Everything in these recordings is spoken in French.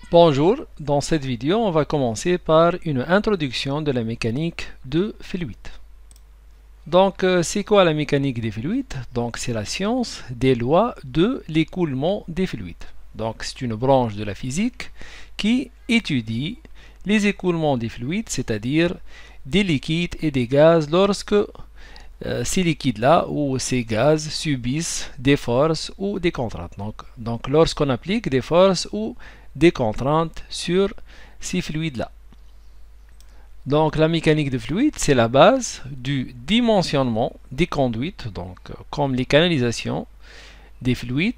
Bonjour, dans cette vidéo, on va commencer par une introduction de la mécanique de fluide. Donc, c'est quoi la mécanique des fluides? Donc, c'est la science des lois de l'écoulement des fluides. Donc, c'est une branche de la physique qui étudie les écoulements des fluides, c'est-à-dire des liquides et des gaz lorsque ces liquides-là ou ces gaz subissent des forces ou des contraintes. Donc lorsqu'on applique des forces ou des contraintes sur ces fluides-là. Donc la mécanique de fluide, c'est la base du dimensionnement des conduites, donc comme les canalisations des fluides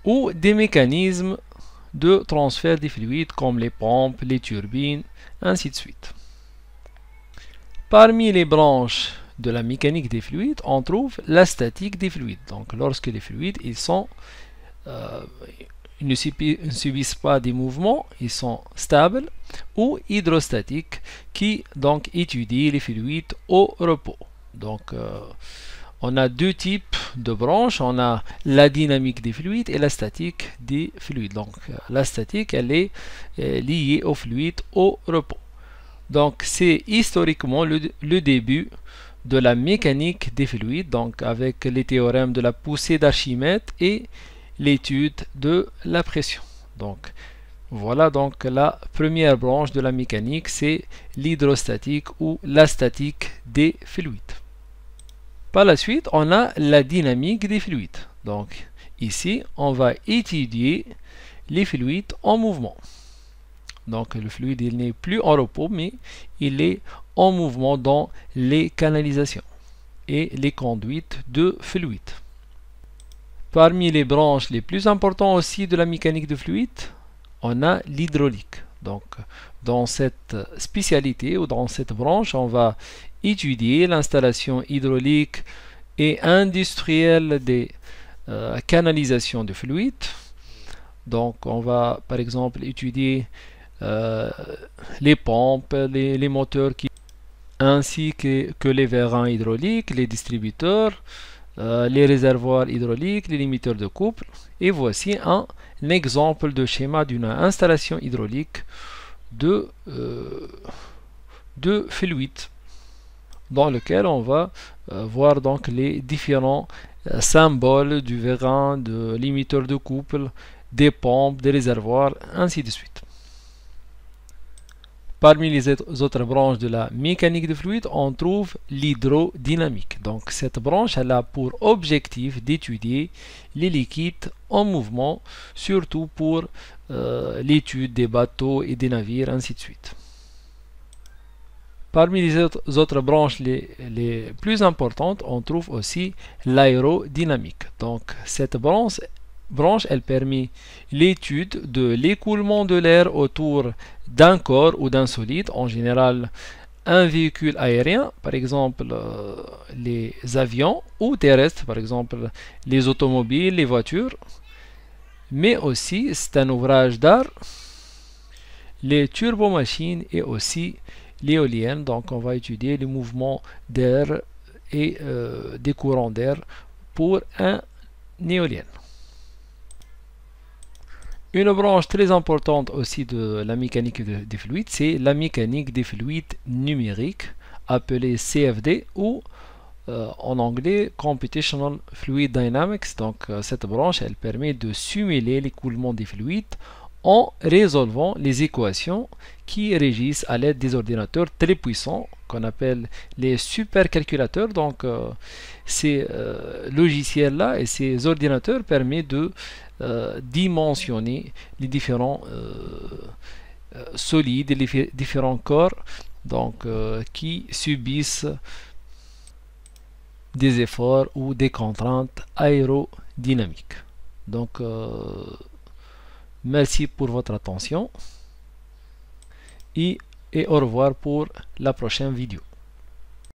ou des mécanismes de transfert des fluides comme les pompes, les turbines, ainsi de suite. Parmi les branches de la mécanique des fluides, on trouve la statique des fluides. Donc lorsque les fluides ils ne subissent pas des mouvements, ils sont stables, ou hydrostatiques qui donc étudient les fluides au repos. Donc on a deux types de branches, on a la dynamique des fluides et la statique des fluides. Donc la statique, elle est liée aux fluides au repos. Donc c'est historiquement le début de la mécanique des fluides, donc avec les théorèmes de la poussée d'Archimède et l'étude de la pression. Donc voilà donc la première branche de la mécanique, c'est l'hydrostatique ou la statique des fluides. Par la suite, on a la dynamique des fluides. Donc ici, on va étudier les fluides en mouvement. Donc le fluide il n'est plus en repos, mais il est en mouvement dans les canalisations et les conduites de fluide. Parmi les branches les plus importantes aussi de la mécanique de fluide, on a l'hydraulique. Donc dans cette spécialité ou dans cette branche, on va étudier l'installation hydraulique et industrielle des canalisations de fluide. Donc on va par exemple étudier les pompes, les moteurs ainsi que les vérins hydrauliques, les distributeurs, les réservoirs hydrauliques, les limiteurs de couple. Et voici un exemple de schéma d'une installation hydraulique de fluide dans lequel on va voir donc les différents symboles du vérin, de limiteur de couple, des pompes, des réservoirs, ainsi de suite. Parmi les autres branches de la mécanique de fluide, on trouve l'hydrodynamique. Donc cette branche elle a pour objectif d'étudier les liquides en mouvement, surtout pour l'étude des bateaux et des navires, ainsi de suite. Parmi les autres branches les plus importantes, on trouve aussi l'aérodynamique. Donc cette branche elle permet l'étude de l'écoulement de l'air autour d'un corps ou d'un solide, en général un véhicule aérien, par exemple les avions, ou terrestres, par exemple les automobiles, les voitures, mais aussi c'est un ouvrage d'art, les turbomachines et aussi l'éolienne. Donc on va étudier les mouvements d'air et des courants d'air pour un éolienne. Une branche très importante aussi de la mécanique des fluides, c'est la mécanique des fluides numériques, appelée CFD ou en anglais Computational Fluid Dynamics. Donc cette branche, elle permet de simuler l'écoulement des fluides en résolvant les équations qui régissent à l'aide des ordinateurs très puissants qu'on appelle les supercalculateurs. Donc ces logiciels-là et ces ordinateurs permettent de dimensionner les différents solides et les différents corps donc qui subissent des efforts ou des contraintes aérodynamiques. Donc merci pour votre attention et au revoir pour la prochaine vidéo.